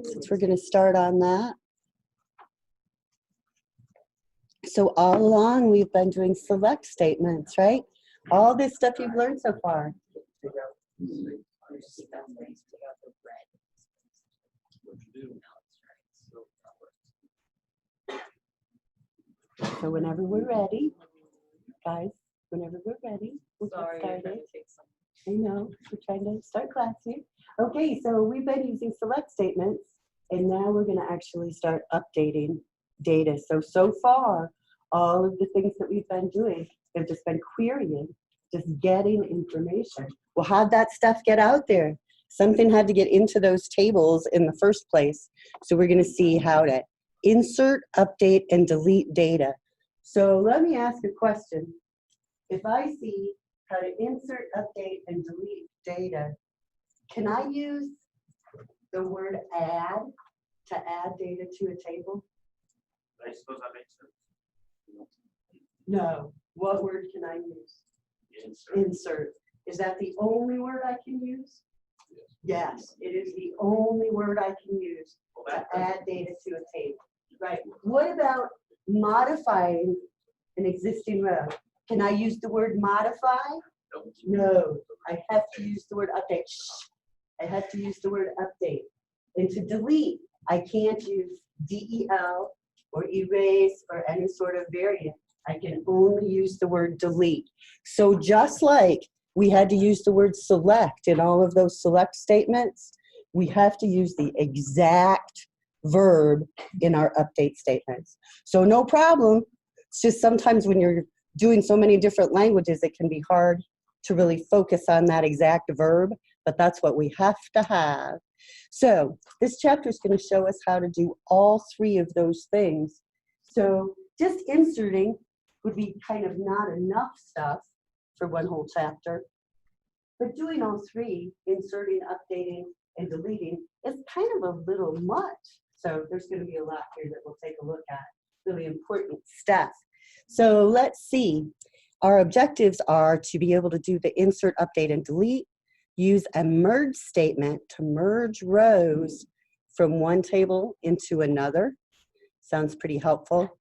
since we're going to start on that. So all along, we've been doing select statements, right? All this stuff you've learned so far. So whenever we're ready, guys, whenever we're ready, we'll get started. I know, we're trying to start class here. Okay, so we've been using select statements, and now we're going to actually start updating data. So far, all of the things that we've been doing have just been querying, just getting information. Well, how'd that stuff get out there? Something had to get into those tables in the first place. So we're going to see how to insert, update, and delete data. So let me ask a question. If I see how to insert, update, and delete data, can I use the word add to add data to a table? I suppose that makes sense. No. What word can I use? Insert. Insert. Is that the only word I can use? Yes, it is the only word I can use to add data to a table. Right. What about modifying an existing row? Can I use the word modify? No. I have to use the word update. I have to use the word update. And to delete, I can't use DEL or erase or any sort of variant. I can only use the word delete. So just like we had to use the word select in all of those select statements, we have to use the exact verb in our update statements. So no problem. It's just sometimes when you're doing so many different languages, it can be hard to really focus on that exact verb, but that's what we have to have. So this chapter is going to show us how to do all three of those things. So just inserting would be kind of not enough stuff for one whole chapter, but doing all three, inserting, updating, and deleting, is kind of a little much. So there's going to be a lot here that we'll take a look at, really important stuff. So let's see. Our objectives are to be able to do the insert, update, and delete, use a merge statement to merge rows from one table into another. Sounds pretty helpful.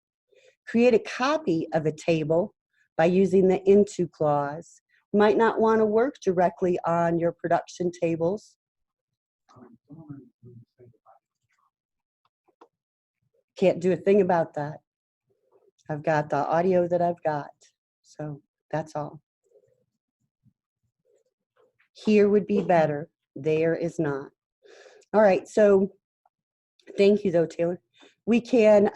Create a copy of a table by using the into clause. You might not want to work directly on your production tables. Can't do a thing about that. I've got the audio that I've got, so that's all. Here would be better. There is not. All right, so thank you though, Taylor. We can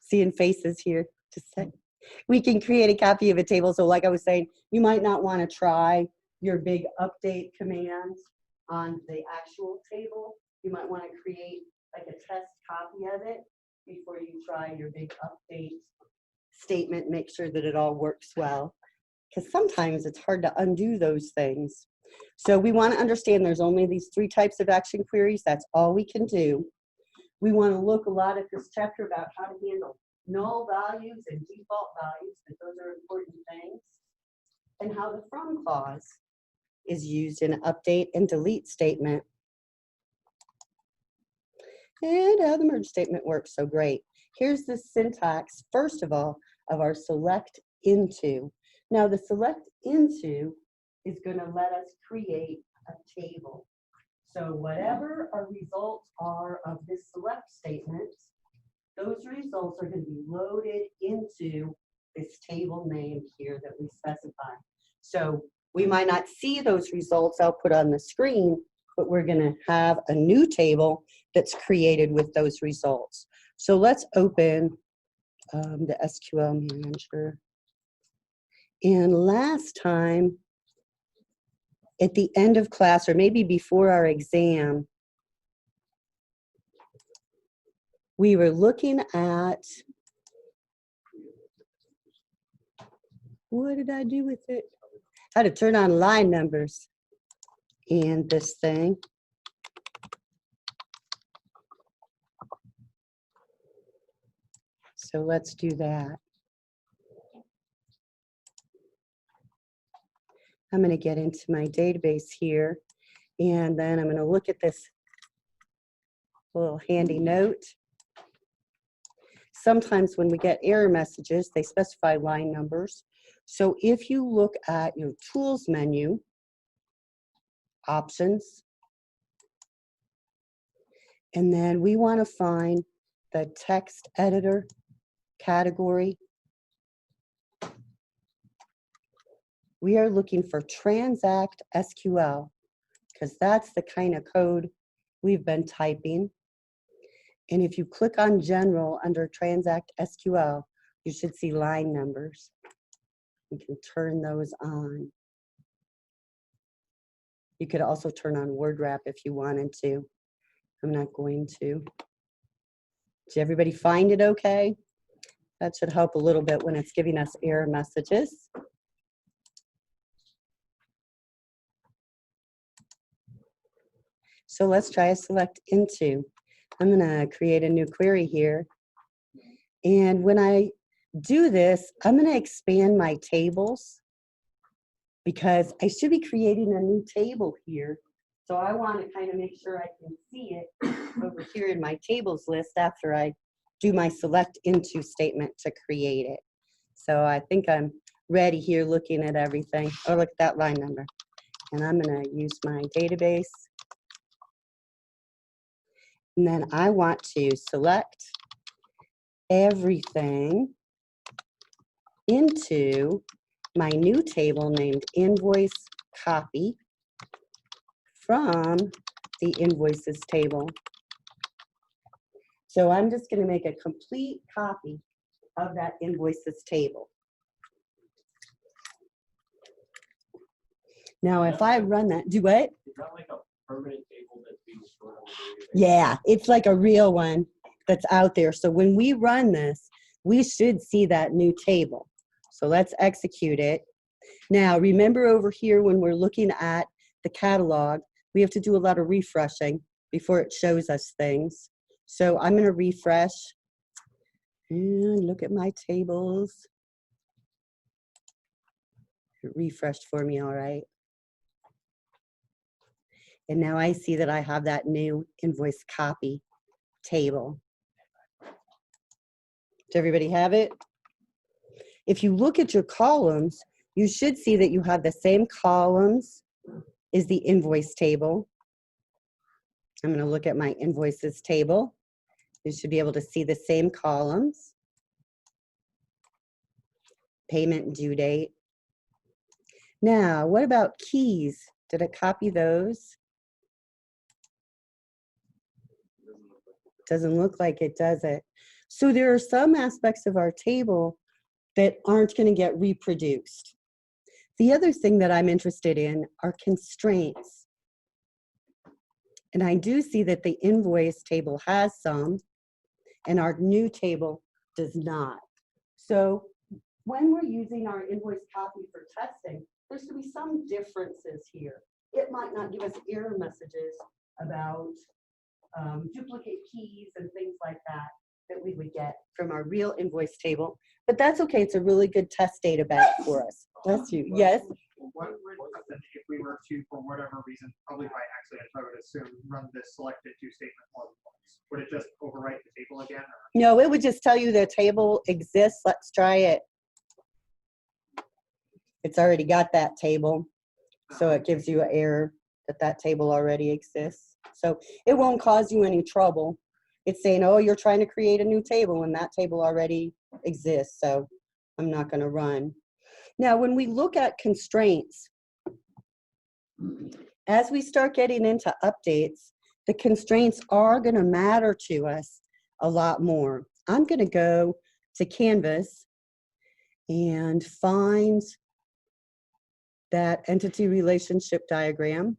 seeing faces here. Just say we can create a copy of a table. So like I was saying, you might not want to try your big update commands on the actual table. You might want to create like a test copy of it before you try your big update statement. Make sure that it all works well, because sometimes it's hard to undo those things. So we want to understand there's only these three types of action queries. That's all we can do. We want to look a lot at this chapter about how to handle null values and default values, because those are important things, and how the from clause is used in an update and delete statement, and how the merge statement works. So great. Here's the syntax, first of all, of our select into. Now the select into is going to let us create a table. So whatever our results are of this select statement, those results are going to be loaded into this table name here that we specify. So we might not see those results output on the screen, but we're going to have a new table that's created with those results. So let's open the SQL Manager. And last time, at the end of class, or maybe before our exam, we were looking at, what did I do with it? How to turn on line numbers and this thing. So let's do that. I'm going to get into my database here, and then I'm going to look at this little handy note. Sometimes when we get error messages, they specify line numbers. So if you look at your tools menu, options, and then we want to find the text editor category. We are looking for Transact SQL because that's the kind of code we've been typing. And if you click on General under Transact SQL, you should see line numbers. You can turn those on. You could also turn on word wrap if you wanted to. I'm not going to. Did everybody find it okay? That should help a little bit when it's giving us error messages. So let's try a select into. I'm going to create a new query here. And when I do this, I'm going to expand my tables because I should be creating a new table here. So I want to kind of make sure I can see it over here in my tables list after I do my select into statement to create it. So I think I'm ready here looking at everything. Oh, look at that line number. And I'm going to use my database. And then I want to select everything into my new table named invoice copy from the invoices table. So I'm just going to make a complete copy of that invoices table. Now, if I run that, do what? Is that like a permanent table that's being stored on the database? Yeah, it's like a real one that's out there. So when we run this, we should see that new table. So let's execute it. Now, remember over here when we're looking at the catalog, we have to do a lot of refreshing before it shows us things. So I'm going to refresh and look at my tables. It refreshed for me, all right. And now I see that I have that new invoice copy table. Does everybody have it? If you look at your columns, you should see that you have the same columns as the invoice table. I'm going to look at my invoices table. You should be able to see the same columns. Payment due date. Now, what about keys? Did I copy those? Doesn't look like it, does it? So there are some aspects of our table that aren't going to get reproduced. The other thing that I'm interested in are constraints. And I do see that the invoice table has some, and our new table does not. So when we're using our invoice copy for testing, there should be some differences here. It might not give us error messages about duplicate keys and things like that that we would get from our real invoice table. But that's okay. It's a really good test data bank for us. Bless you. Yes? What would happen if we were to, for whatever reason, probably by accident, I would assume, run this selected to statement more than once? Would it just overwrite the table again? Or? No, it would just tell you the table exists. Let's try it. It's already got that table. So it gives you an error that that table already exists. So it won't cause you any trouble. It's saying, oh, you're trying to create a new table and that table already exists. So I'm not going to run. Now, when we look at constraints, as we start getting into updates, the constraints are going to matter to us a lot more. I'm going to go to Canvas and find that entity relationship diagram,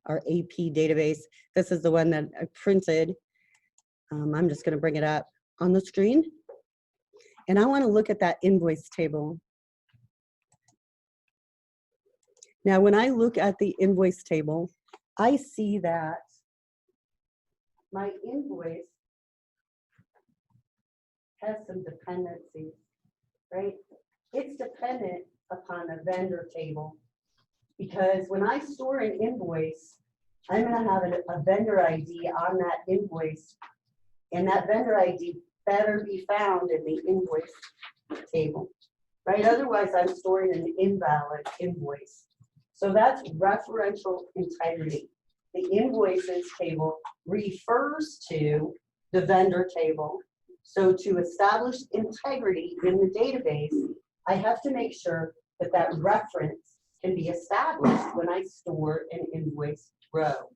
our AP database. This is the one that I printed. I'm just going to bring it up on the screen. And I want to look at that invoice table. Now, when I look at the invoice table, I see that my invoice has some dependencies, right? It's dependent upon the vendor table. Because when I store an invoice, I'm gonna have a vendor ID on that invoice. And that vendor ID better be found in the invoice table, right? Otherwise, I'm storing an invalid invoice. So that's referential integrity. The invoices table refers to the vendor table. So to establish integrity in the database, I have to make sure that that reference can be established when I store an invoice row.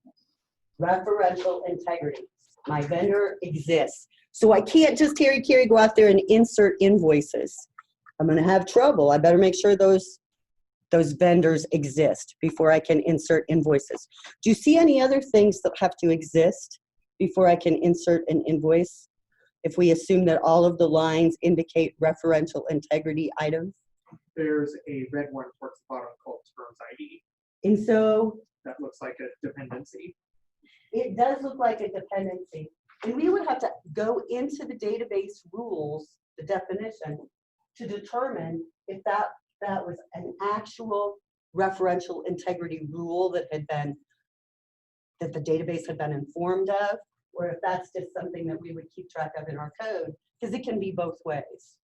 Referential integrity. My vendor exists. So I can't just Terry go out there and insert invoices. I'm gonna have trouble. I better make sure those vendors exist before I can insert invoices. Do you see any other things that have to exist before I can insert an invoice? If we assume that all of the lines indicate referential integrity items? There's a red one towards the bottom called terms ID. And so That looks like a dependency. it does look like a dependency. And we would have to go into the database rules, the definition, to determine if that was an actual referential integrity rule that the database had been informed of, or if that's just something that we would keep track of in our code, because it can be both ways.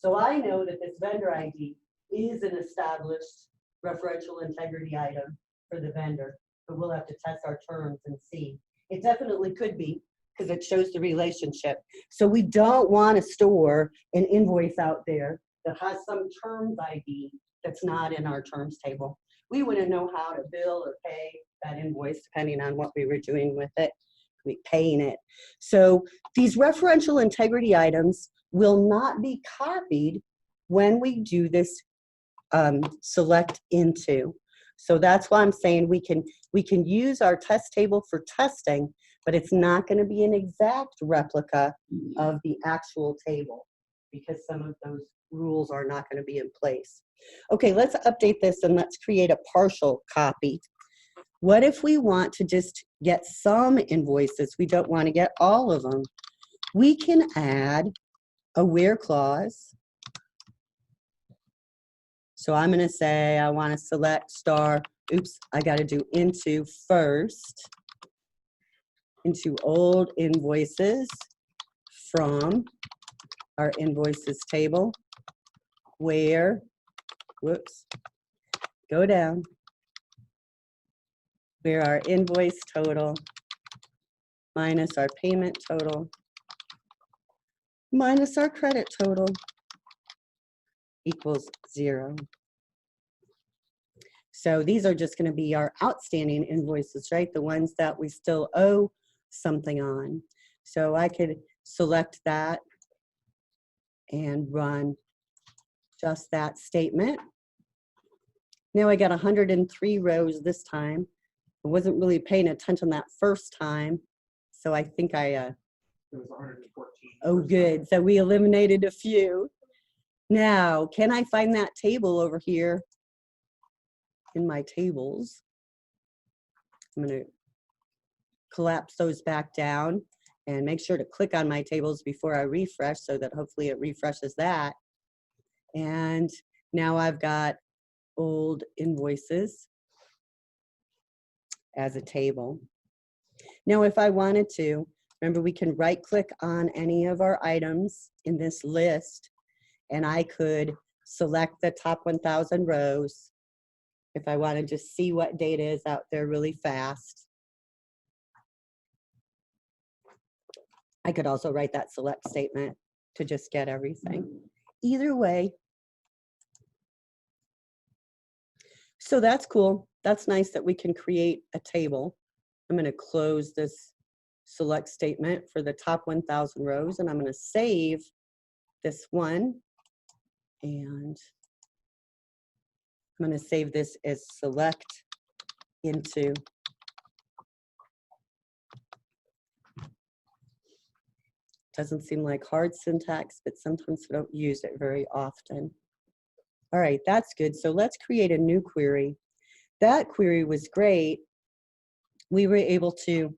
So I know that this vendor ID is an established referential integrity item for the vendor, but we'll have to test our terms and see. It definitely could be, because it shows the relationship. So we don't want to store an invoice out there that has some terms ID that's not in our terms table. We wouldn't know how to bill or pay that invoice depending on what we were doing with it, paying it. So these referential integrity items will not be copied when we do this select into. So that's why I'm saying we can use our test table for testing, but it's not going to be an exact replica of the actual table because some of those rules are not going to be in place. Okay, let's update this and let's create a partial copy. What if we want to just get some invoices? We don't want to get all of them. We can add a where clause. So I'm going to say I want to select star. Oops, I got to do into first. Into old invoices from our invoices table. Where, whoops, go down. Where our invoice total minus our payment total minus our credit total equals 0. So these are just going to be our outstanding invoices, right? The ones that we still owe something on. So I could select that and run just that statement. Now I got 103 rows this time. I wasn't really paying attention that first time, so I think It was 114. oh good, so we eliminated a few. Now, can I find that table over here in my tables? I'm gonna collapse those back down and make sure to click on my tables before I refresh so that hopefully it refreshes that. And now I've got old invoices as a table. Now, if I wanted to, remember we can right click on any of our items in this list and I could select the top 1,000 rows if I want to just see what data is out there really fast. I could also write that select statement to just get everything. Either way. So that's cool. That's nice that we can create a table. I'm going to close this select statement for the top 1,000 rows, and I'm going to save this one. And I'm going to save this as select into. Doesn't seem like hard syntax, but sometimes we don't use it very often. All right, that's good. So let's create a new query. That query was great. We were able to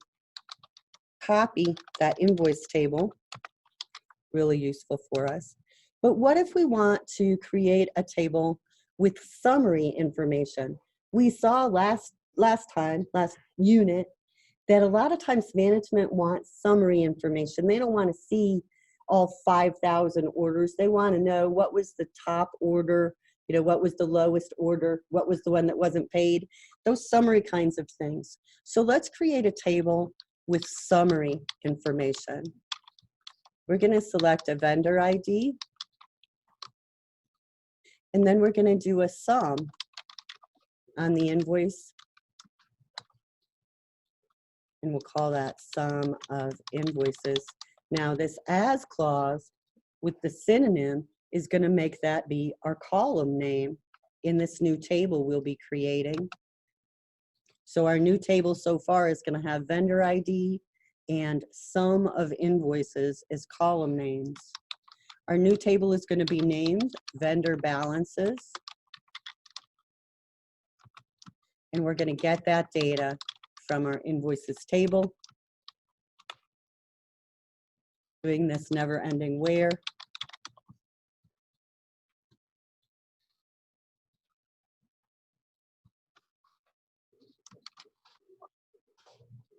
copy that invoice table, really useful for us. But what if we want to create a table with summary information. We saw last unit, that a lot of times management wants summary information. They don't want to see all 5,000 orders. They want to know what was the top order, you know, what was the lowest order, what was the one that wasn't paid, those summary kinds of things. So let's create a table with summary information. We're going to select a vendor ID, and then we're going to do a sum on the invoice, and we'll call that sum of invoices. Now this as clause with the synonym is going to make that be our column name in this new table we'll be creating. So our new table so far is going to have vendor ID and sum of invoices as column names. Our new table is going to be named vendor balances. And we're going to get that data from our invoices table. Doing this never-ending where.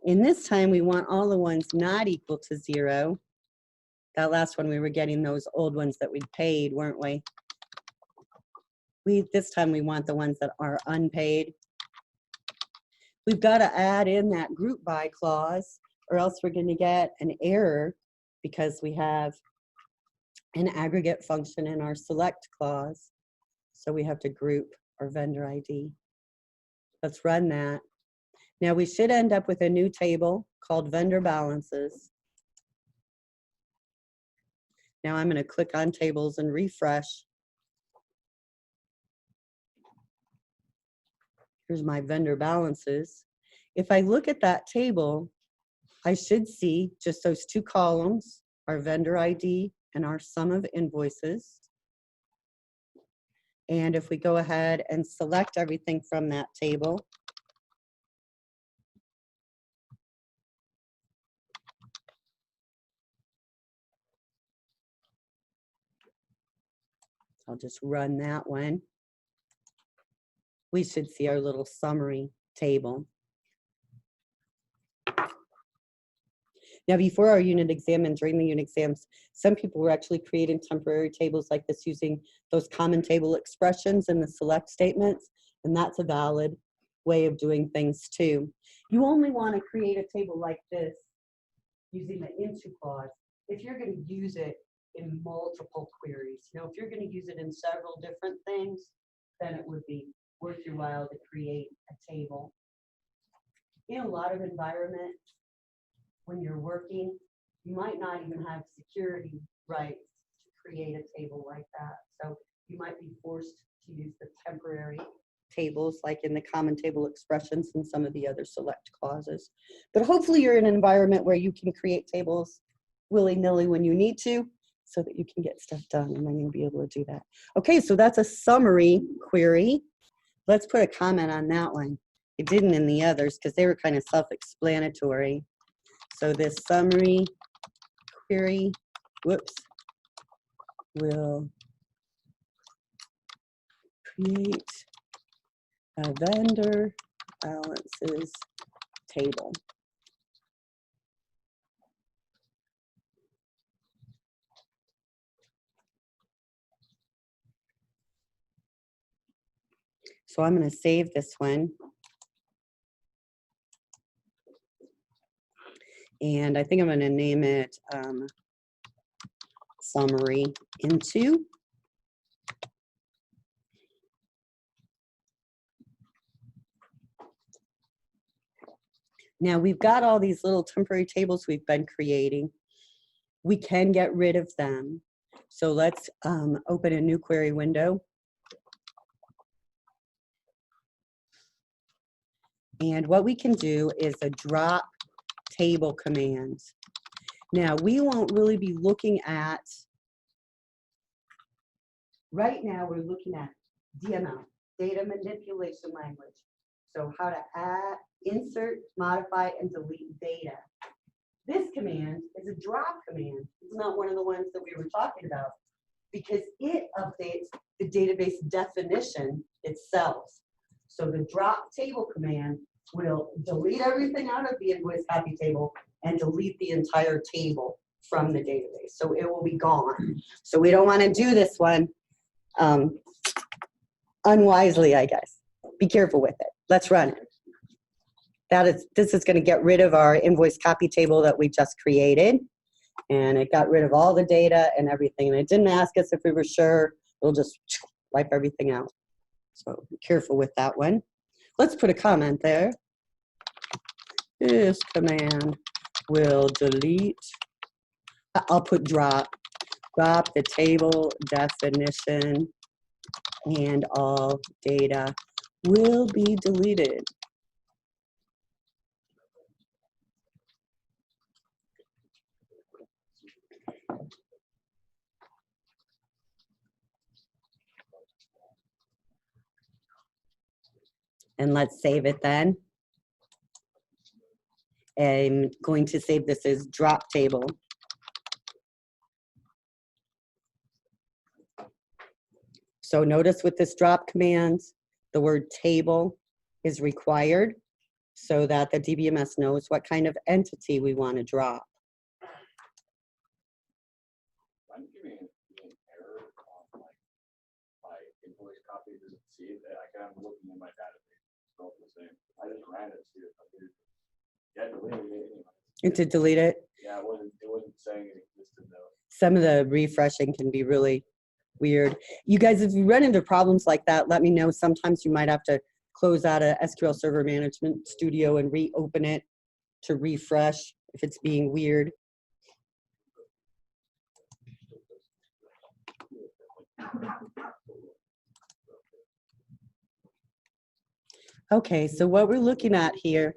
In this time, we want all the ones not equal to 0. That last one, we were getting those old ones that we'd paid, weren't we? This time, we want the ones that are unpaid. We've got to add in that group by clause, or else we're going to get an error because we have an aggregate function in our select clause. So we have to group our vendor ID. Let's run that. Now we should end up with a new table called vendor balances. Now I'm going to click on tables and refresh. Here's my vendor balances. If I look at that table, I should see just those two columns, our vendor ID and our sum of invoices. And if we go ahead and select everything from that table, I'll just run that one. We should see our little summary table. Now, before our unit exam and during the unit exams, some people were actually creating temporary tables like this using those common table expressions and the select statements, and that's a valid way of doing things too. You only want to create a table like this using the into clause if you're going to use it in multiple queries. Now, if you're going to use it in several different things, then it would be worth your while to create a table. In a lot of environments, when you're working, you might not even have security rights to create a table like that. So you might be forced to use the temporary tables like in the common table expressions and some of the other select clauses. But hopefully you're in an environment where you can create tables willy-nilly when you need to so that you can get stuff done, and then you'll be able to do that. Okay, so that's a summary query. Let's put a comment on that one. It didn't in the others because they were kind of self-explanatory. So this summary query, whoops, will create a vendor balances table. So I'm going to save this one. And I think I'm going to name it summary into. Now we've got all these little temporary tables we've been creating. We can get rid of them. So let's open a new query window. And what we can do is a drop table command. Now we won't really be looking at, right now we're looking at DML, data manipulation language. So how to add, insert, modify, and delete data. This command is a drop command. It's not one of the ones that we were talking about because it updates the database definition itself. So the drop table command will delete everything out of the invoice copy table and delete the entire table from the database. So it will be gone. So we don't want to do this one unwisely, I guess. Be careful with it. Let's run it. This is going to get rid of our invoice copy table that we just created. And it got rid of all the data and everything. And it didn't ask us if we were sure. It'll just wipe everything out. So be careful with that one. Let's put a comment there. This command will delete. I'll put drop. Drop the table definition and all data will be deleted. And let's save it then. I'm going to save this as drop table. So notice with this drop command, the word table is required so that the DBMS knows what kind of entity we want to drop. I'm giving an error on my invoice copy doesn't see it. I'm looking in my database. It's all the same. I just ran it to see if I did. Yeah, deleted it anyway. And to delete it, Yeah, it wasn't saying it existed though. some of the refreshing can be really weird. You guys, if you run into problems like that, let me know. Sometimes you might have to close out a SQL Server Management Studio and reopen it to refresh if it's being weird. Okay, so what we're looking at here,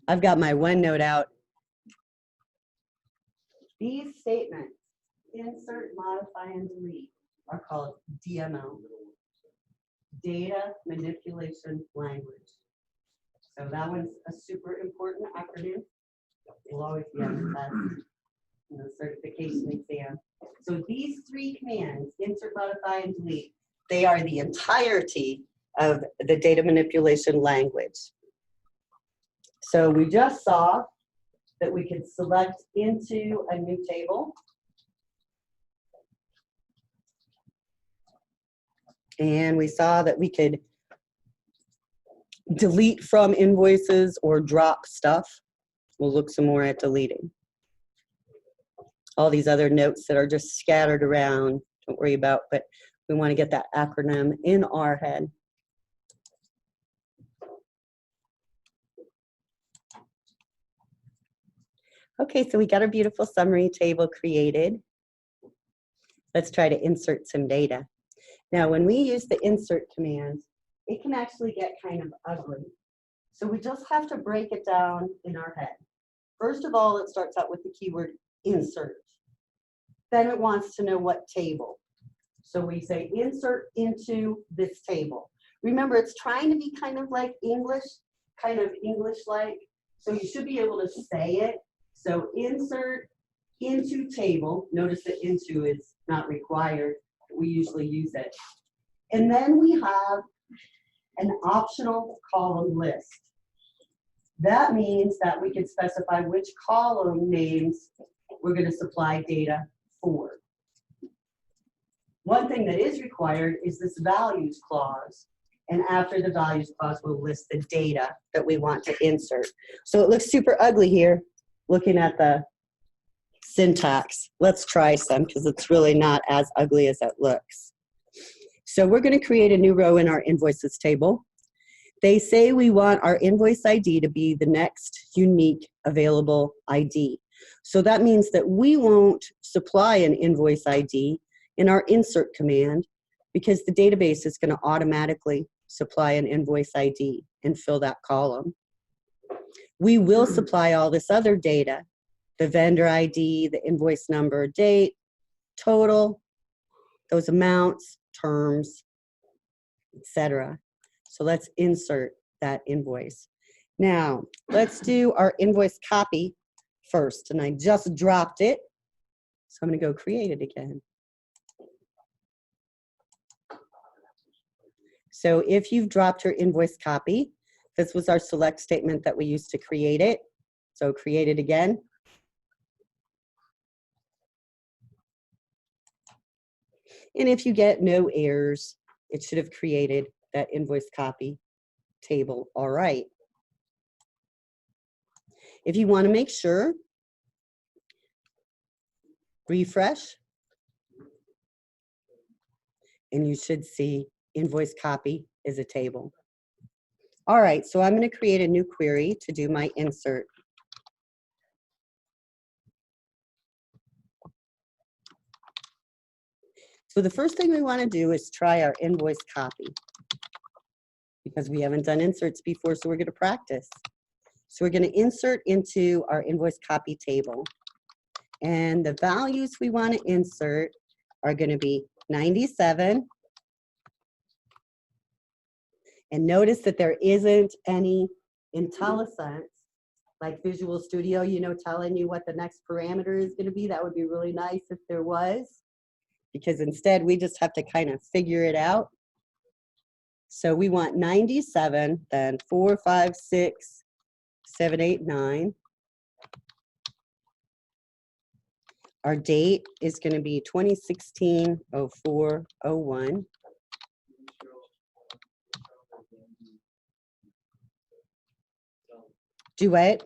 I've got my OneNote out. These statements, insert, modify, and delete, are called DML, Data Manipulation Language. So that one's a super important acronym. Will always be on the test in the certification exam. So these three commands, insert, modify, and delete, they are the entirety of the data manipulation language. So we just saw that we could select into a new table. And we saw that we could delete from invoices or drop stuff. We'll look some more at deleting. All these other notes that are just scattered around, don't worry about, but we want to get that acronym in our head. Okay, so we got our beautiful summary table created. Let's try to insert some data. Now, when we use the insert command, it can actually get kind of ugly. So we just have to break it down in our head. First of all, it starts out with the keyword insert. Then it wants to know what table. So we say insert into this table. Remember, it's trying to be kind of like English, kind of English-like. So you should be able to say it. So insert into table. Notice that into is not required. We usually use it. And then we have an optional column list. That means that we can specify which column names we're going to supply data for. One thing that is required is this values clause. And after the values clause, we'll list the data that we want to insert. So it looks super ugly here, looking at the syntax. Let's try some because it's really not as ugly as it looks. So we're going to create a new row in our invoices table. They say we want our invoice ID to be the next unique available ID. So that means that we won't supply an invoice ID in our insert command because the database is going to automatically supply an invoice ID and fill that column. We will supply all this other data, the vendor ID, the invoice number, date, total, those amounts, terms, etc. So let's insert that invoice. Now, let's do our invoice copy first. And I just dropped it. So I'm going to go create it again. So if you've dropped your invoice copy, this was our select statement that we used to create it. So create it again. And if you get no errors, it should have created that invoice copy table. All right. If you want to make sure, refresh, and you should see invoice copy is a table. All right, so I'm going to create a new query to do my insert. So the first thing we want to do is try our invoice copy, because we haven't done inserts before, so we're going to practice. So we're going to insert into our invoice copy table. And the values we want to insert are going to be 97. And notice that there isn't any IntelliSense, like Visual Studio, you know, telling you what the next parameter is going to be. That would be really nice if there was, because instead we just have to kind of figure it out. So we want 97, then 4, 5, 6, 7, 8, 9. Our date is going to be 2016-04-01. Do what?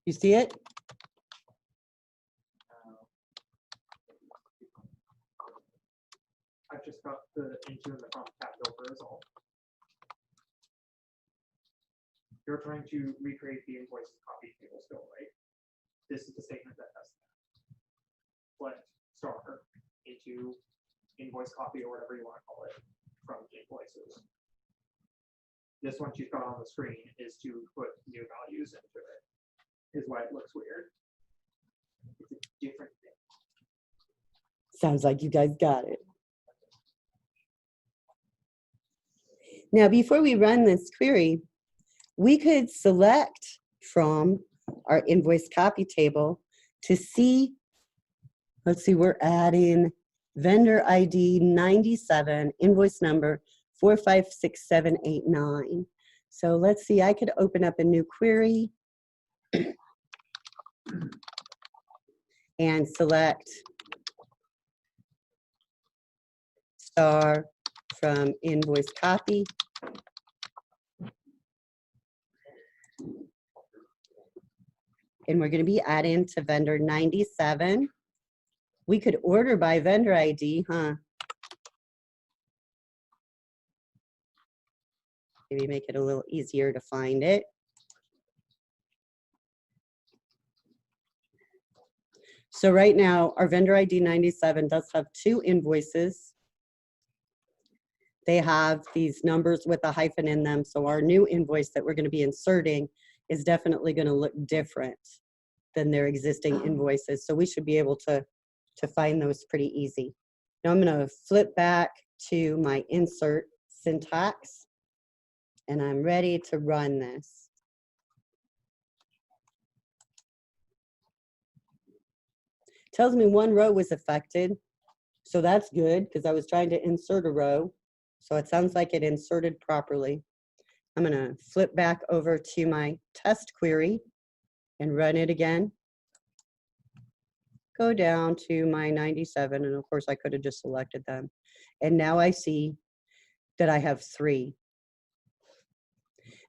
You see it? I've just got the into and the from tabbed over is all. You're trying to recreate the invoice copy table still, right? This is the statement that has select star into invoice copy or whatever you want to call it from invoices. This one she's got on the screen is to put new values into it, is why it looks weird. It's a different thing. Sounds like you guys got it. Now, before we run this query, we could select from our invoice copy table to see, let's see, we're adding vendor ID 97, invoice number 456789. So let's see, I could open up a new query and select star from invoice copy. And we're going to be adding to vendor 97. We could order by vendor ID, huh? Maybe make it a little easier to find it. So right now, our vendor ID 97 does have 2 invoices. They have these numbers with a hyphen in them. So our new invoice that we're going to be inserting is definitely going to look different than their existing invoices. So we should be able to find those pretty easy. Now I'm going to flip back to my insert syntax, and I'm ready to run this. Tells me 1 row was affected. So that's good, because I was trying to insert a row. So it sounds like it inserted properly. I'm going to flip back over to my test query and run it again. Go down to my 97, and of course I could have just selected them. And now I see that I have 3.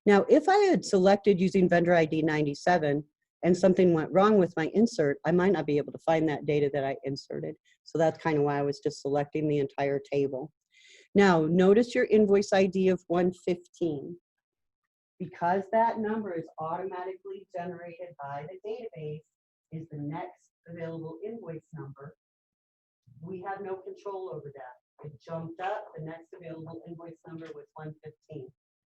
Now, if I had selected using vendor ID 97 and something went wrong with my insert, I might not be able to find that data that I inserted. So that's kind of why I was just selecting the entire table. Now, notice your invoice ID of 115. Because that number is automatically generated by the database, is the next available invoice number. We have no control over that. It jumped up, the next available invoice number was 115.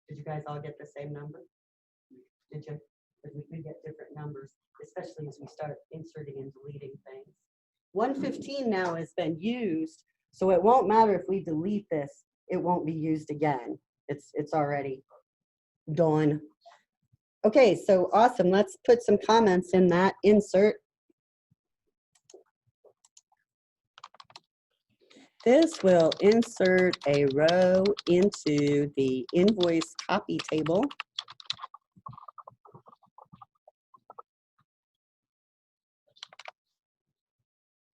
Did you guys all get the same number? Did you? Because we could get different numbers, especially as we start inserting and deleting things. 115 now has been used, so it won't matter if we delete this, it won't be used again. It's already done. Okay, so awesome. Let's put some comments in that insert. This will insert a row into the invoice copy table.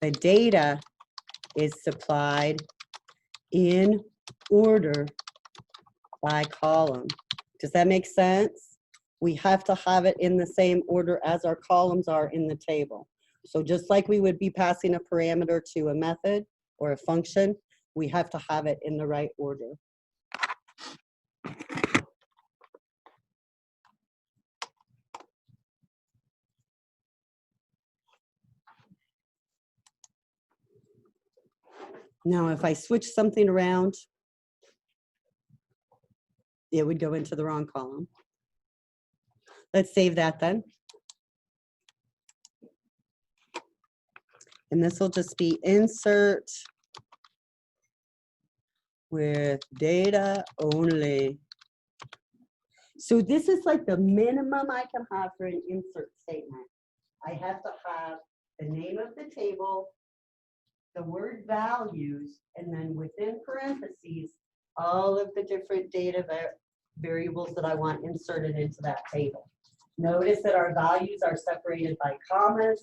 The data is supplied in order by column. Does that make sense? We have to have it in the same order as our columns are in the table. So just like we would be passing a parameter to a method or a function, we have to have it in the right order. Now, if I switch something around, it would go into the wrong column. Let's save that then. And this will just be insert with data only. So this is like the minimum I can have for an insert statement. I have to have the name of the table, the word values, and then within parentheses, all of the different data variables that I want inserted into that table. Notice that our values are separated by commas.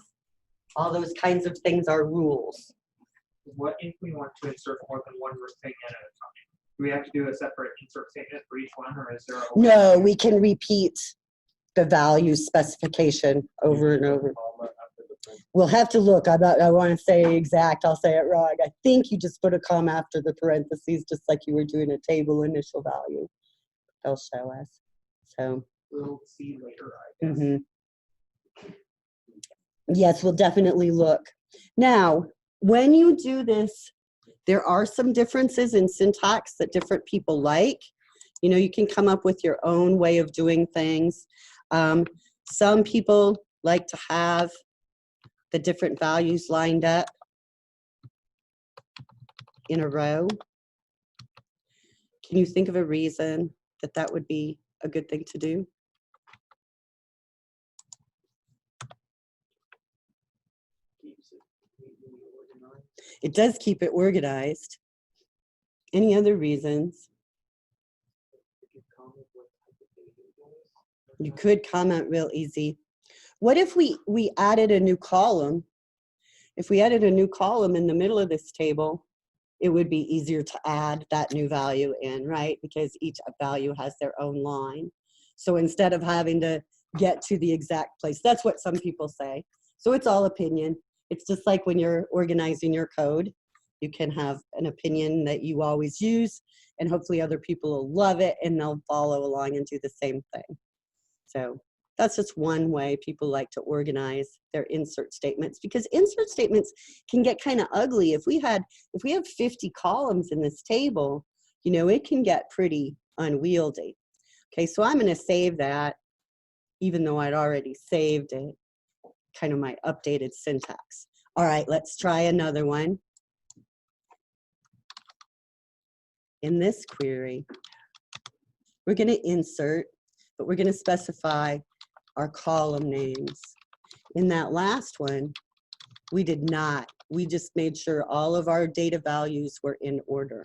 All those kinds of things are rules. What if we want to insert more than one thing at a time? Do we have to do a separate insert statement for each one, or is there a No, we can repeat the value specification over and over. We'll have to look. I want to say exact. I'll say it wrong. I think you just put a comma after the parentheses, just like you were doing a table initial value. They'll show us. So we'll see later, I guess. mm-hmm. Yes, we'll definitely look. Now, when you do this, there are some differences in syntax that different people like. You know, you can come up with your own way of doing things. Some people like to have the different values lined up in a row. Can you think of a reason that that would be a good thing to do? It does keep it organized. Any other reasons? You could comment real easy. What if we added a new column? If we added a new column in the middle of this table, it would be easier to add that new value in, right? Because each value has their own line. So instead of having to get to the exact place, that's what some people say. So it's all opinion. It's just like when you're organizing your code, you can have an opinion that you always use, and hopefully other people will love it and they'll follow along and do the same thing. So that's just one way people like to organize their insert statements, because insert statements can get kind of ugly. If we have 50 columns in this table, you know, it can get pretty unwieldy. Okay, so I'm going to save that, even though I'd already saved it, kind of my updated syntax. All right, let's try another one. In this query, we're going to insert, but we're going to specify our column names. In that last one, we did not. We just made sure all of our data values were in order.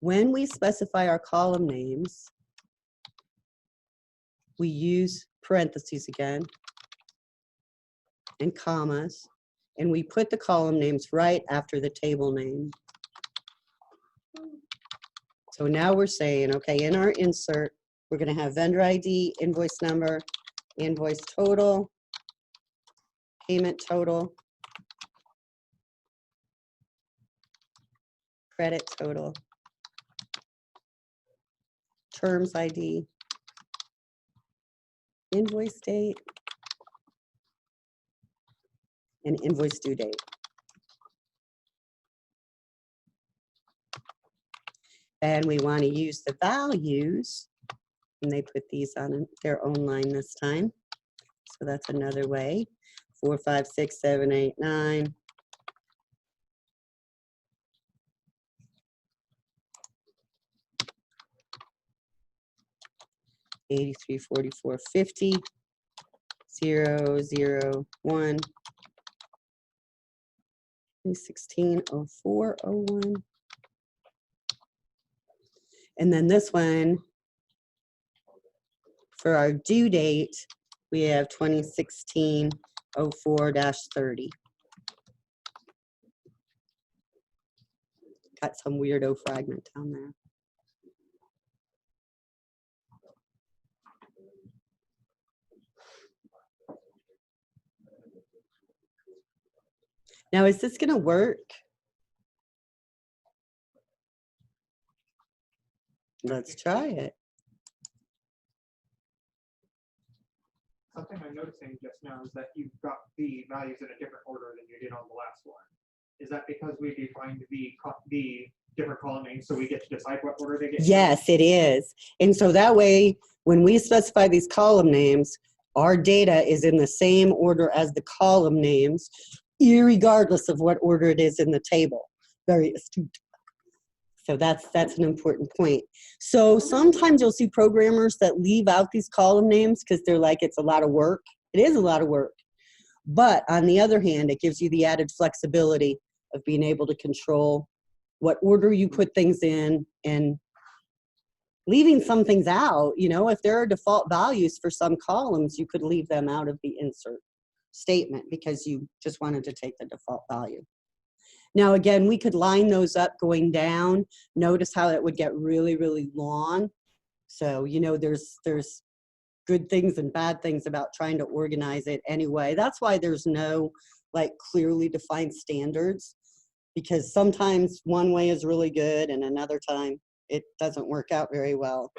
When we specify our column names, we use parentheses again and commas, and we put the column names right after the table name. So now we're saying, okay, in our insert, we're going to have vendor ID, invoice number, invoice total, payment total, credit total, terms ID, invoice date, and invoice due date. And we want to use the values, and they put these on their own line this time. So that's another way. 4, 5, 6, 7, 8, 9. 834450 001 160401. And then this one, for our due date, we have 2016-04-30. Got some weirdo fragment down there. Now, is this going to work? Let's try it. Something I'm noticing just now is that you've got the values in a different order than you did on the last one. Is that because we defined the different column names so we get to decide what order they get? Yes, it is. And so that way, when we specify these column names, our data is in the same order as the column names, irregardless of what order it is in the table. Very astute. So that's an important point. So sometimes you'll see programmers that leave out these column names because they're like, it's a lot of work. It is a lot of work. But on the other hand, it gives you the added flexibility of being able to control what order you put things in and leaving some things out. You know, if there are default values for some columns, you could leave them out of the insert statement because you just wanted to take the default value. Now, again, we could line those up going down. Notice how it would get really, really long. So, you know, there's good things and bad things about trying to organize it anyway. That's why there's no like clearly defined standards, because sometimes one way is really good and another time it doesn't work out very well.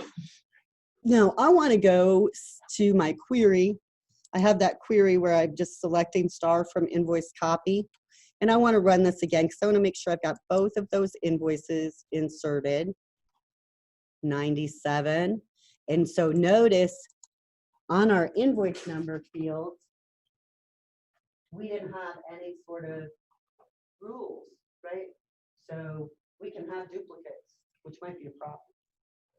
Now, I want to go to my query. I have that query where I'm just selecting star from invoice copy. And I want to run this again because I want to make sure I've got both of those invoices inserted. 97. And so notice on our invoice number field, we didn't have any sort of rules, right? So we can have duplicates, which might be a problem.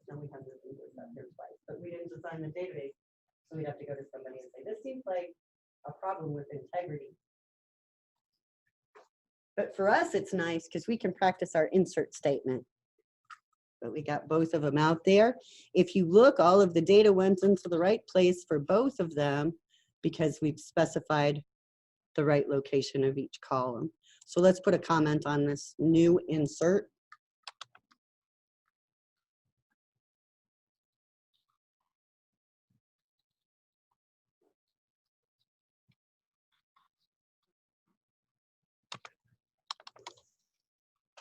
Now we have this invoice out here twice, but we didn't design the database. So we'd have to go to somebody and say, this seems like a problem with integrity. But for us, it's nice because we can practice our insert statement. But we got both of them out there. If you look, all of the data went into the right place for both of them because we've specified the right location of each column. So let's put a comment on this new insert.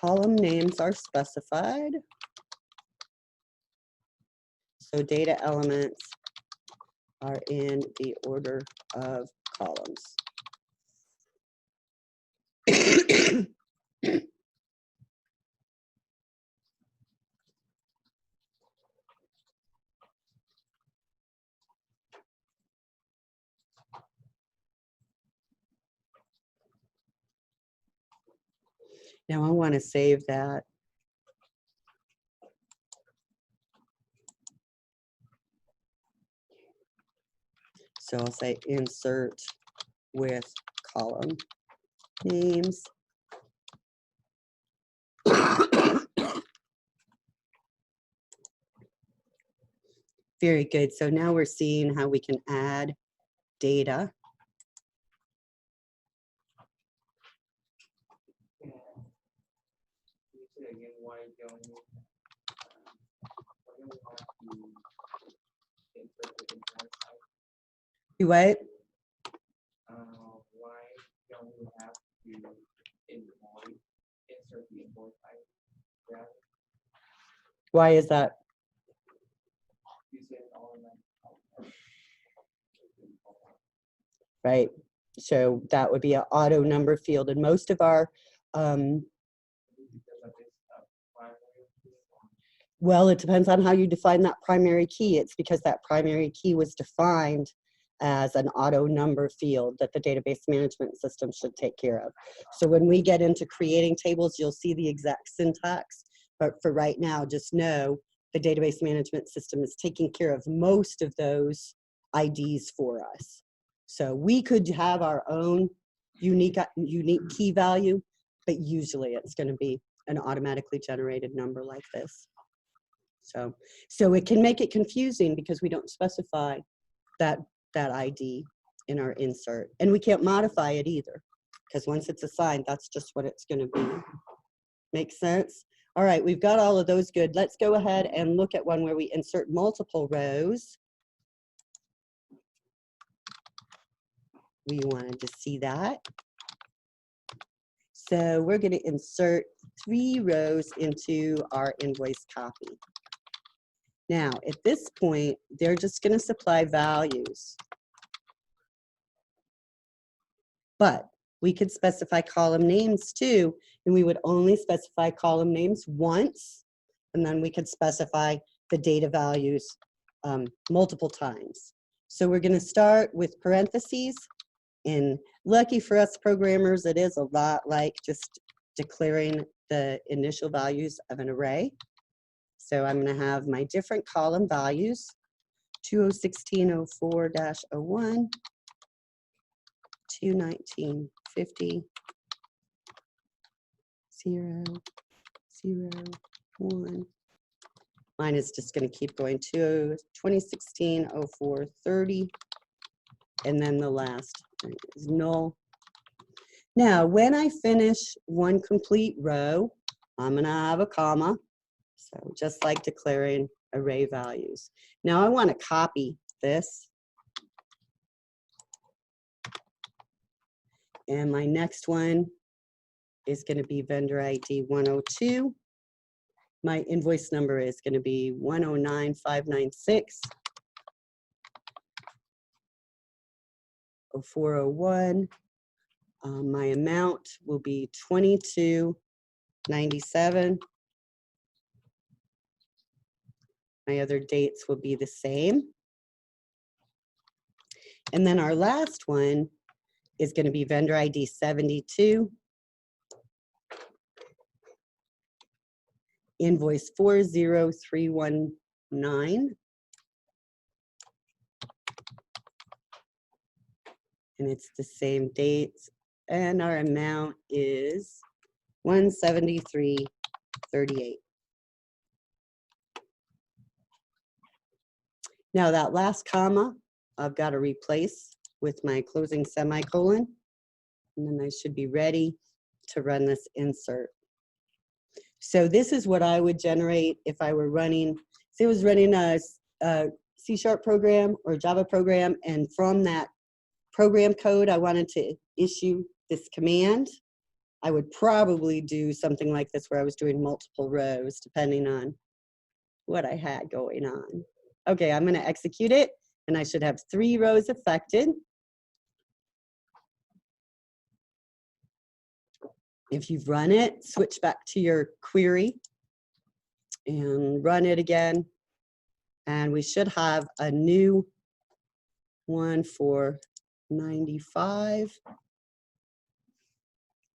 Column names are specified. So data elements are in the order of columns. Now I want to save that. So I'll say insert with column names. Very good. So now we're seeing how we can add data. You what? Why don't we have to insert the invoice type? Yeah. Why is that? You said all of them. Right. So that would be an auto number field. And most of our, well, it depends on how you define that primary key. It's because that primary key was defined as an auto number field that the database management system should take care of. So when we get into creating tables, you'll see the exact syntax. But for right now, just know the database management system is taking care of most of those IDs for us. So we could have our own unique key value, but usually it's going to be an automatically generated number like this. So it can make it confusing because we don't specify that ID in our insert, and we can't modify it either, because once it's assigned, that's just what it's going to be. Make sense? All right, we've got all of those good. Let's go ahead and look at one where we insert multiple rows. We wanted to see that. So we're going to insert 3 rows into our invoice copy. Now, at this point, they're just going to supply values. But we could specify column names too, and we would only specify column names once, and then we could specify the data values multiple times. So we're going to start with parentheses, and lucky for us programmers, it is a lot like just declaring the initial values of an array. So I'm going to have my different column values, 2016-04-01, 21950, 0, 0, 1. Mine is just going to keep going to 2016-04-30, and then the last is null. Now, when I finish one complete row, I'm going to have a comma. So just like declaring array values. Now I want to copy this. And my next one is going to be vendor ID 102. My invoice number is going to be 109596 0401. My amount will be 2297. My other dates will be the same. And then our last one is going to be vendor ID 72, invoice 40319. And it's the same dates. And our amount is 173.38. Now that last comma, I've got to replace with my closing semicolon, and then I should be ready to run this insert. So this is what I would generate if I were running, say I was running a C# program or Java program, and from that program code, I wanted to issue this command. I would probably do something like this where I was doing multiple rows depending on what I had going on. Okay, I'm going to execute it, and I should have 3 rows affected. If you've run it, switch back to your query and run it again. And we should have a new one for 95.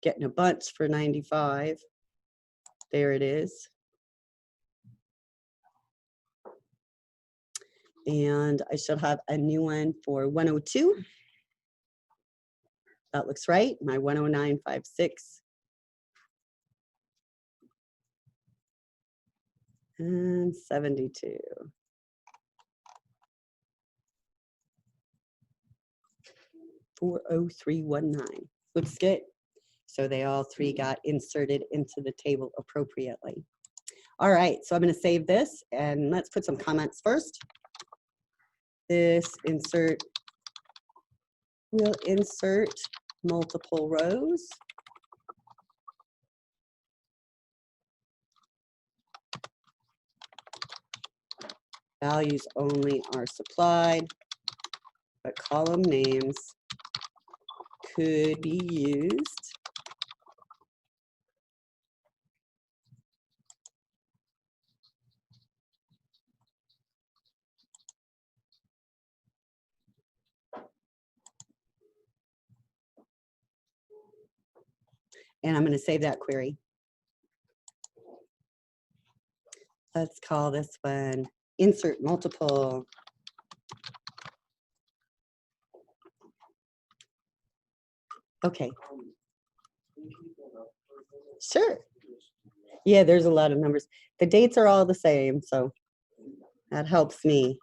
Getting a bunch for 95. There it is. And I should have a new one for 102. That looks right, my 10956. And 72. .40319. Looks good. So they all 3 got inserted into the table appropriately. All right, so I'm going to save this, and let's put some comments first. This insert will insert multiple rows. Values only are supplied, but column names could be used. And I'm going to save that query. Let's call this one insert multiple. Okay, sure. Yeah, there's a lot of numbers. The dates are all the same, so that helps me.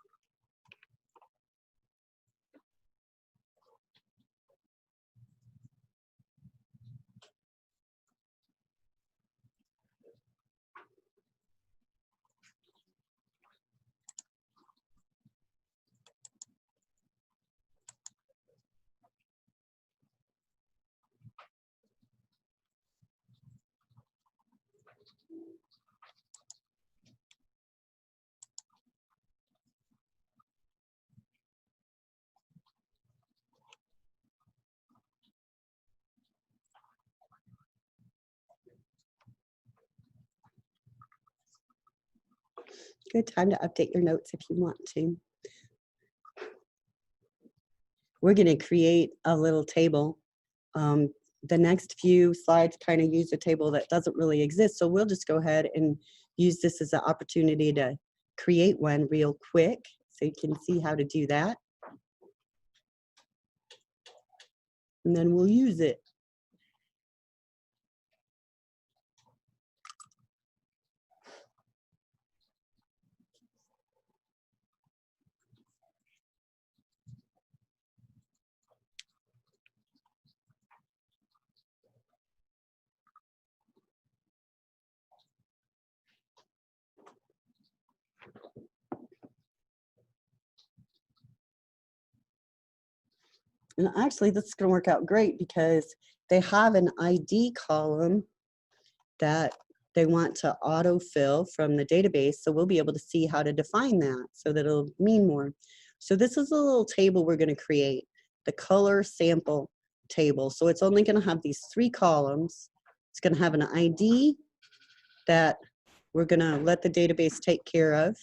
Good time to update your notes if you want to. We're going to create a little table. The next few slides kind of use a table that doesn't really exist, so we'll just go ahead and use this as an opportunity to create one real quick so you can see how to do that. And then we'll use it. And actually, this is going to work out great because they have an ID column that they want to autofill from the database. So we'll be able to see how to define that so that it'll mean more. So this is a little table we're going to create, the color sample table. So it's only going to have these 3 columns. It's going to have an ID that we're going to let the database take care of.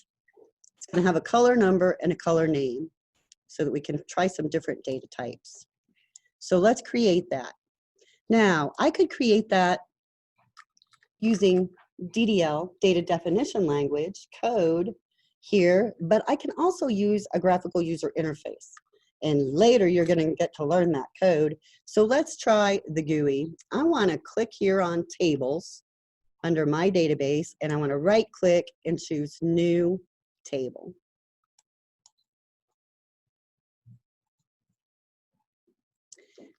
It's going to have a color number and a color name, so that we can try some different data types. So let's create that. Now, I could create that using DDL, data definition language, code here, but I can also use a graphical user interface. And later you're going to get to learn that code. So let's try the GUI. I want to click here on tables under my database, and I want to right click and choose new table.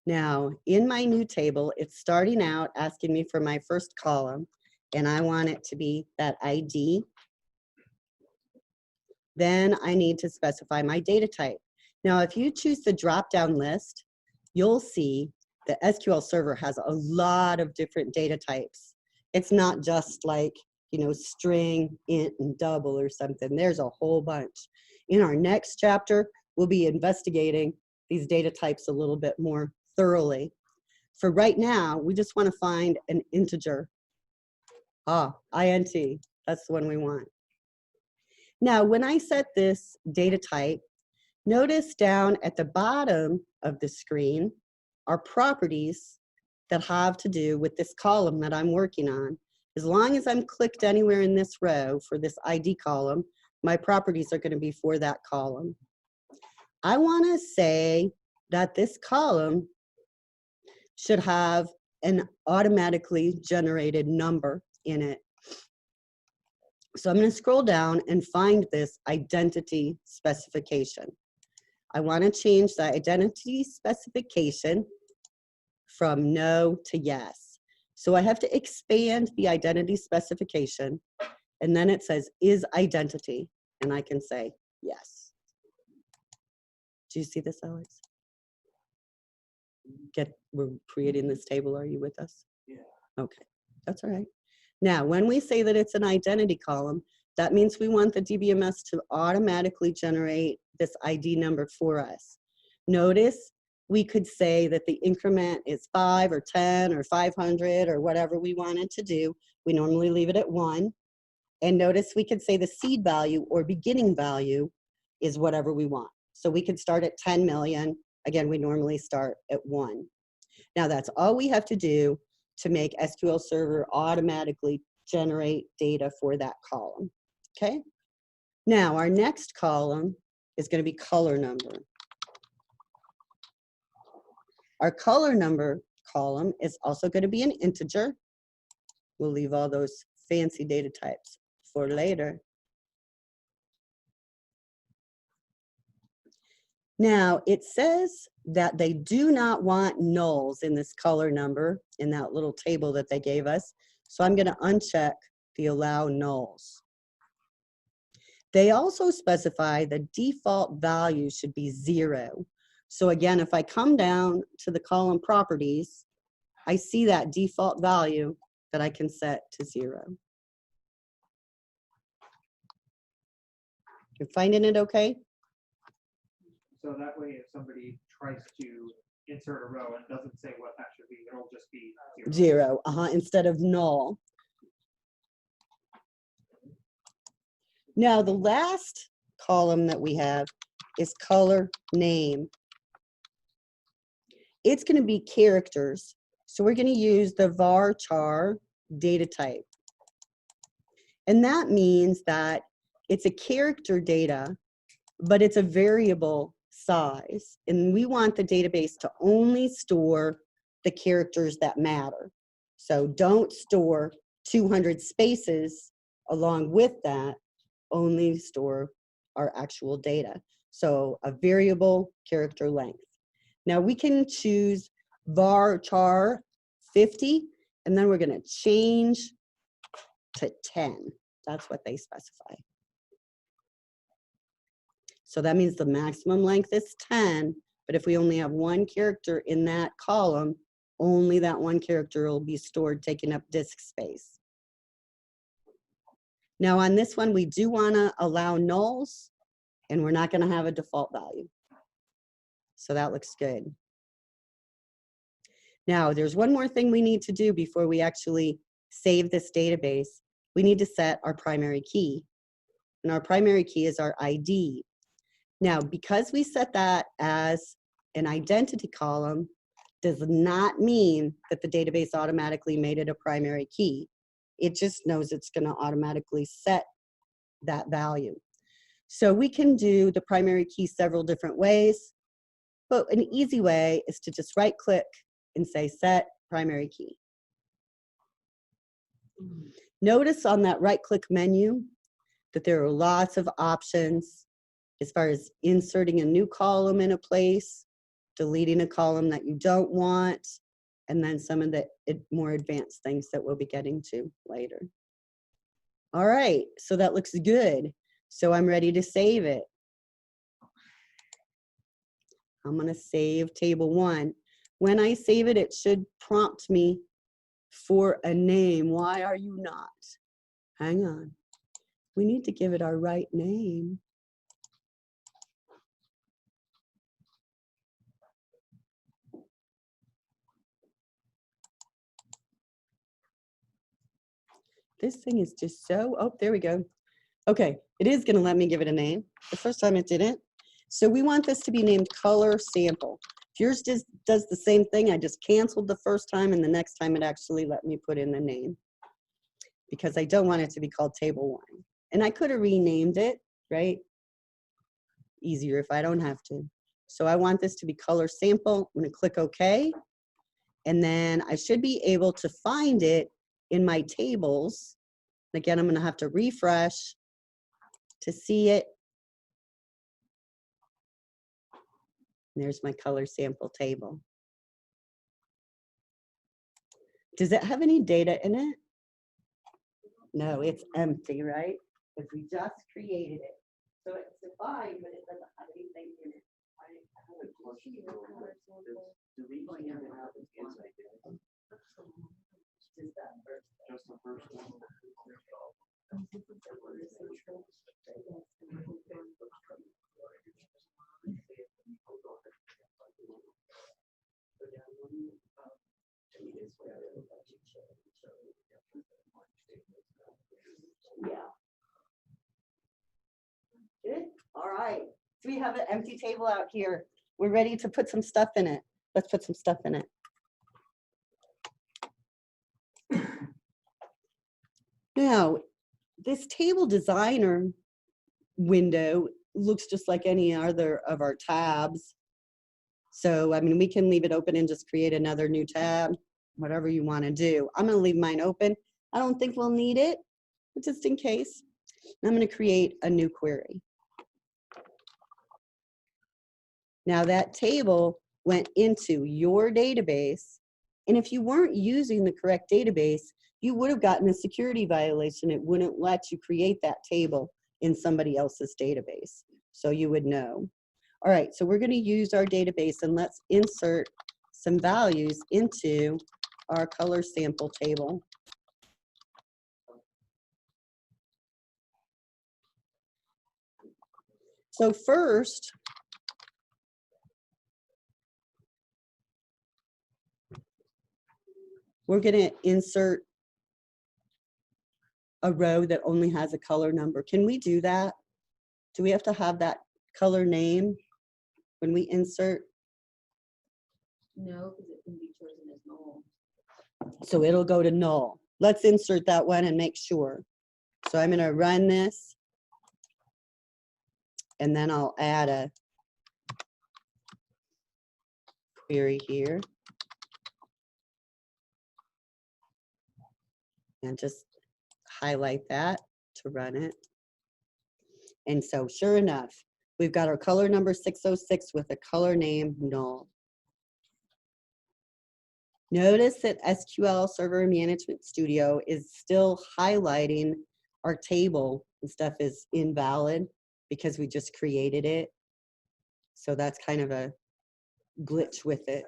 Now, in my new table, it's starting out asking me for my first column, and I want it to be that ID. Then I need to specify my data type. Now, if you choose the drop-down list, you'll see the SQL Server has a lot of different data types. It's not just like, you know, string, int, and double or something. There's a whole bunch. In our next chapter, we'll be investigating these data types a little bit more thoroughly. For right now, we just want to find an integer. INT, that's the one we want. Now, when I set this data type, notice down at the bottom of the screen are properties that have to do with this column that I'm working on. As long as I'm clicked anywhere in this row for this ID column, my properties are going to be for that column. I want to say that this column should have an automatically generated number in it. So I'm going to scroll down and find this identity specification. I want to change the identity specification from no to yes. So I have to expand the identity specification, and then it says is identity, and I can say yes. Do you see this, Alex? We're creating this table. Are you with us? Yeah. Okay, that's all right. Now, when we say that it's an identity column, that means we want the DBMS to automatically generate this ID number for us. Notice we could say that the increment is 5 or 10 or 500 or whatever we wanted to do. We normally leave it at 1. And notice we could say the seed value or beginning value is whatever we want. So we could start at 10 million. Again, we normally start at 1. Now that's all we have to do to make SQL Server automatically generate data for that column. Okay. Now our next column is going to be color number. Our color number column is also going to be an integer. We'll leave all those fancy data types for later. Now it says that they do not want nulls in this color number in that little table that they gave us. So I'm going to uncheck the allow nulls. They also specify the default value should be 0. So again, if I come down to the column properties, I see that default value that I can set to 0. You're finding it okay? So that way, if somebody tries to insert a row and doesn't say what that should be, it'll just be 0. 0, instead of null. Now the last column that we have is color name. It's going to be characters. So we're going to use the varchar data type. And that means that it's a character data, but it's a variable size. And we want the database to only store the characters that matter. So don't store 200 spaces along with that, only store our actual data. So a variable character length. Now we can choose varchar 50, and then we're going to change to 10. That's what they specify. So that means the maximum length is 10, but if we only have one character in that column, only that one character will be stored, taking up disk space. Now on this one, we do want to allow nulls, and we're not going to have a default value. So that looks good. Now there's one more thing we need to do before we actually save this database. We need to set our primary key. And our primary key is our ID. Now, because we set that as an identity column, does not mean that the database automatically made it a primary key. It just knows it's going to automatically set that value. So we can do the primary key several different ways, but an easy way is to just right click and say set primary key. Notice on that right click menu that there are lots of options as far as inserting a new column in a place, deleting a column that you don't want, and then some of the more advanced things that we'll be getting to later. All right, so that looks good. So I'm ready to save it. I'm going to save table 1. When I save it, it should prompt me for a name. Why are you not? Hang on. We need to give it our right name. This thing is just so, oh, there we go. Okay, it is going to let me give it a name. The first time it didn't. So we want this to be named color sample. If yours just does the same thing, I just canceled the first time, and the next time it actually let me put in the name because I don't want it to be called table 1. And I could have renamed it, right? Easier if I don't have to. So I want this to be color sample. I'm going to click OK. And then I should be able to find it in my tables. Again, I'm going to have to refresh to see it. And there's my color sample table. Does it have any data in it? No, it's empty, right? Because we just created it. So it's defined, but it doesn't have anything in it. Just the first one. Yeah. Good. All right. So we have an empty table out here. We're ready to put some stuff in it. Let's put some stuff in it. Now, this table designer window looks just like any other of our tabs. So, I mean, we can leave it open and just create another new tab, whatever you want to do. I'm going to leave mine open. I don't think we'll need it, but just in case. I'm going to create a new query. Now that table went into your database, and if you weren't using the correct database, you would have gotten a security violation. It wouldn't let you create that table in somebody else's database. So you would know. All right, so we're going to use our database, and let's insert some values into our color sample table. So first, we're going to insert a row that only has a color number. Can we do that? Do we have to have that color name when we insert? No, because it can be chosen as null. So it'll go to null. Let's insert that one and make sure. So I'm going to run this, and then I'll add a query here. And just highlight that to run it. And so sure enough, we've got our color number 606 with a color name null. Notice that SQL Server Management Studio is still highlighting our table and stuff is invalid because we just created it. So that's kind of a glitch with it.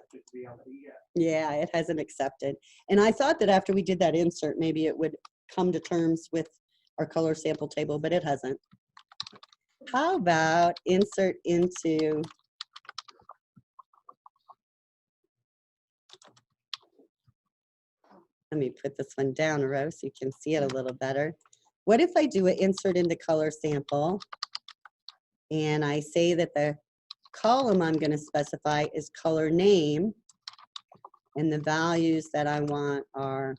Yeah, it hasn't accepted. And I thought that after we did that insert, maybe it would come to terms with our color sample table, but it hasn't. How about insert into let me put this one down a row so you can see it a little better. What if I do an insert into color sample and I say that the column I'm going to specify is color name and the values that I want are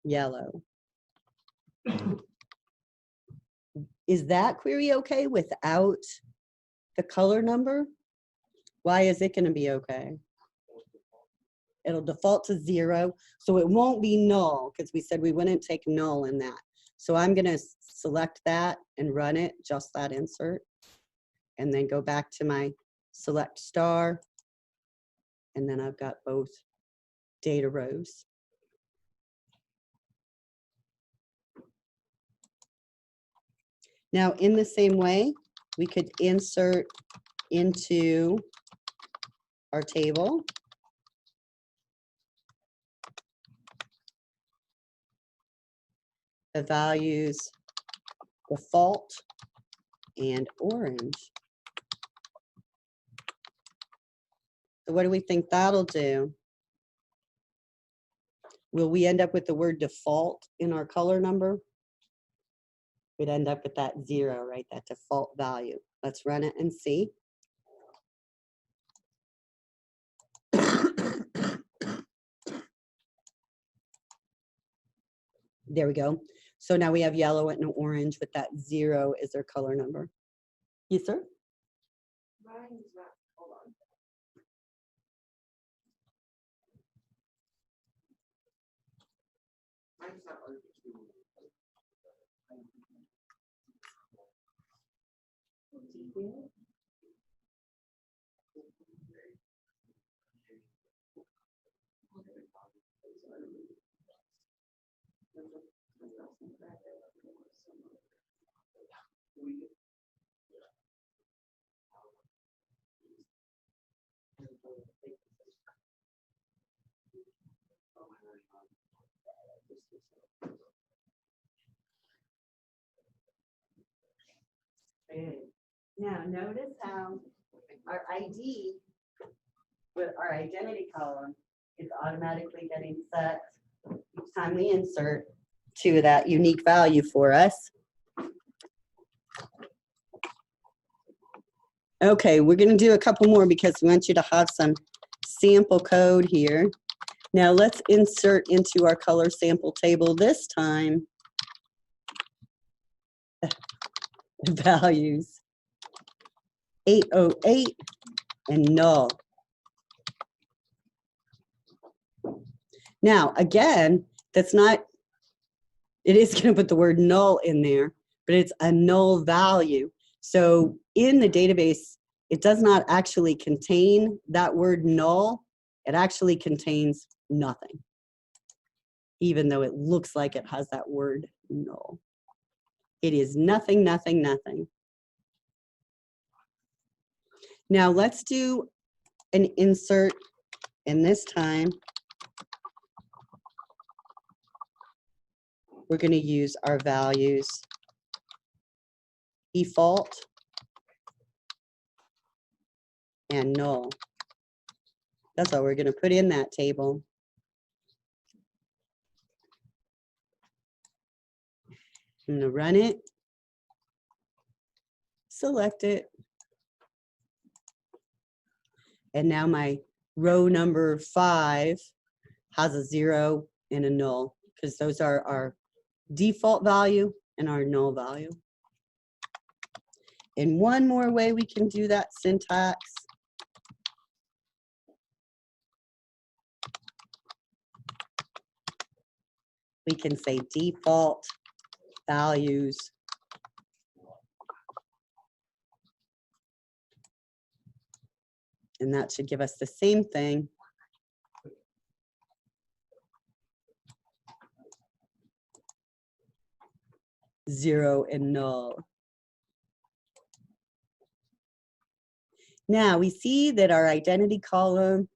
yellow. Is that query okay without the color number? Why is it going to be okay? It'll default to 0, so it won't be null because we said we wouldn't take null in that. So I'm going to select that and run it, just that insert, and then go back to my select star, and then I've got both data rows. Now, in the same way, we could insert into our table. The values default and orange. So what do we think that'll do? Will we end up with the word default in our color number? We'd end up with that 0, right? That default value. Let's run it and see. There we go. So now we have yellow and orange with that 0 is their color number. Yes, sir? Mine's not, hold on. Mine's not working. Now notice how our ID with our identity column is automatically getting set each time we insert to that unique value for us. Okay, we're going to do a couple more because we want you to have some sample code here. Now let's insert into our color sample table this time values 808 and null. Now, again, that's not, it is going to put the word null in there, but it's a null value. So in the database, it does not actually contain that word null. It actually contains nothing, even though it looks like it has that word null. It is nothing, nothing, nothing. Now let's do an insert, and this time we're going to use our values default and null. That's all we're going to put in that table. I'm going to run it, select it, and now my row number 5 has a 0 and a null, because those are our default value and our null value. And one more way we can do that syntax. We can say default values and that should give us the same thing. Zero and null. Now we see that our identity column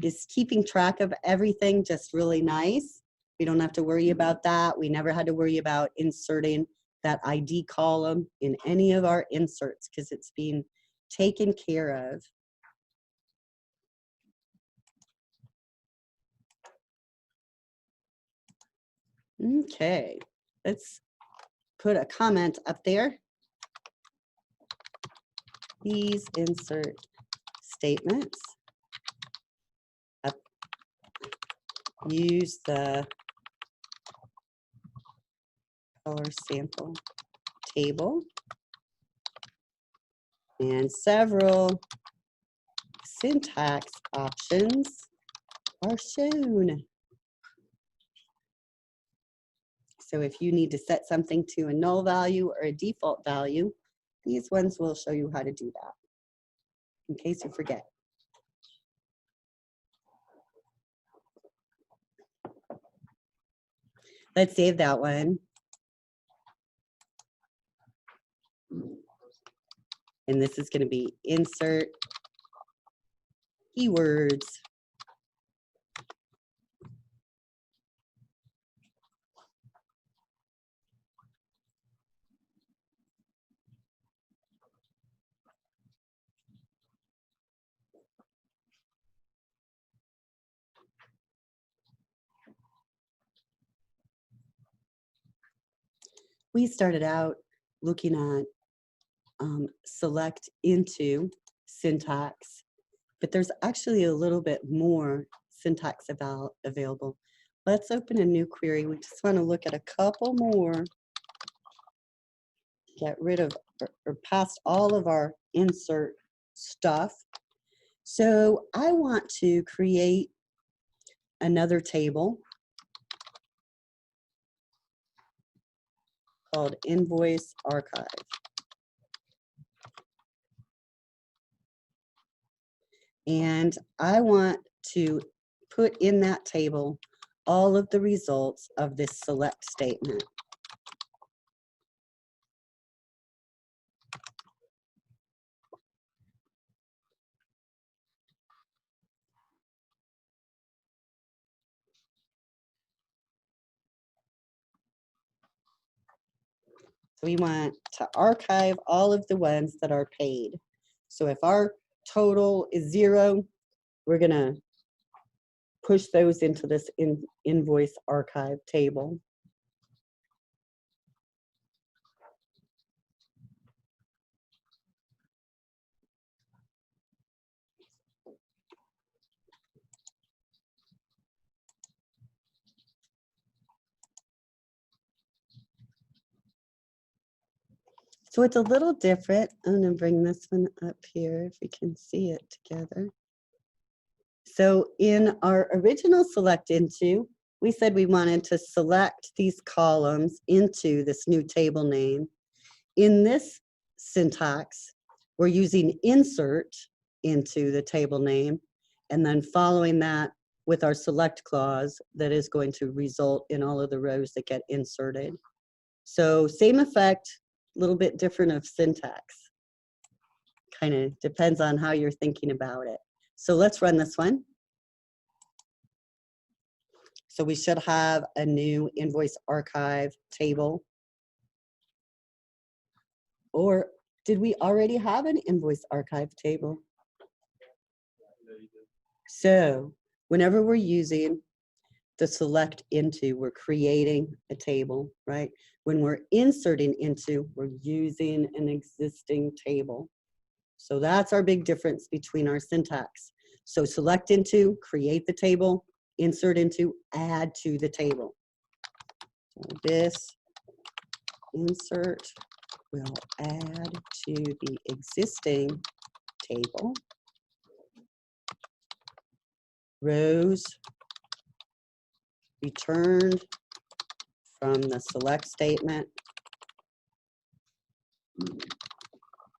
is keeping track of everything just really nice. We don't have to worry about that. We never had to worry about inserting that ID column in any of our inserts because it's being taken care of. Okay, let's put a comment up there. These insert statements use the color sample table and several syntax options are shown. So if you need to set something to a null value or a default value, these ones will show you how to do that, in case you forget. Let's save that one. And this is going to be insert keywords. We started out looking at select into syntax, but there's actually a little bit more syntax available. Let's open a new query. We just want to look at a couple more, get rid of or past all of our insert stuff. So I want to create another table called Invoice Archive. And I want to put in that table all of the results of this select statement. We want to archive all of the ones that are paid. So if our total is 0, we're going to push those into this invoice archive table. So it's a little different. I'm gonna bring this one up here if we can see it together. So in our original select into, we said we wanted to select these columns into this new table name. In this syntax, we're using insert into the table name, and then following that with our select clause that is going to result in all of the rows that get inserted. So same effect, a little bit different of syntax. Kind of depends on how you're thinking about it. So let's run this one. So we should have a new invoice archive table. Or did we already have an invoice archive table? So whenever we're using the select into, we're creating a table, right? When we're inserting into, we're using an existing table. So that's our big difference between our syntax. So select into, create the table, insert into, add to the table. So this insert will add to the existing table. Rows returned from the select statement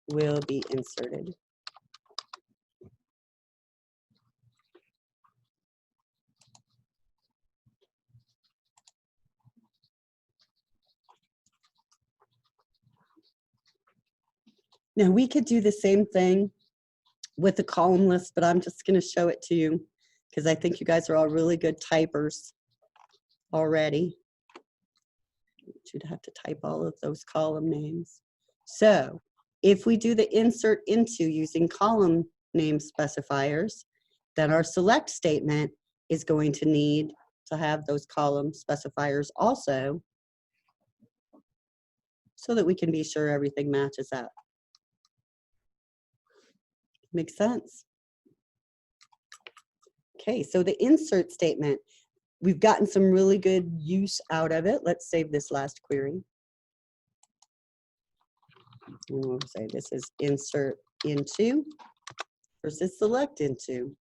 will be inserted. Now we could do the same thing with the column list, but I'm just going to show it to you because I think you guys are all really good typers already. You'd have to type all of those column names. So if we do the insert into using column name specifiers, then our select statement is going to need to have those column specifiers also so that we can be sure everything matches up. Makes sense? Okay, so the insert statement, we've gotten some really good use out of it. Let's save this last query. And we'll say this is insert into versus select into.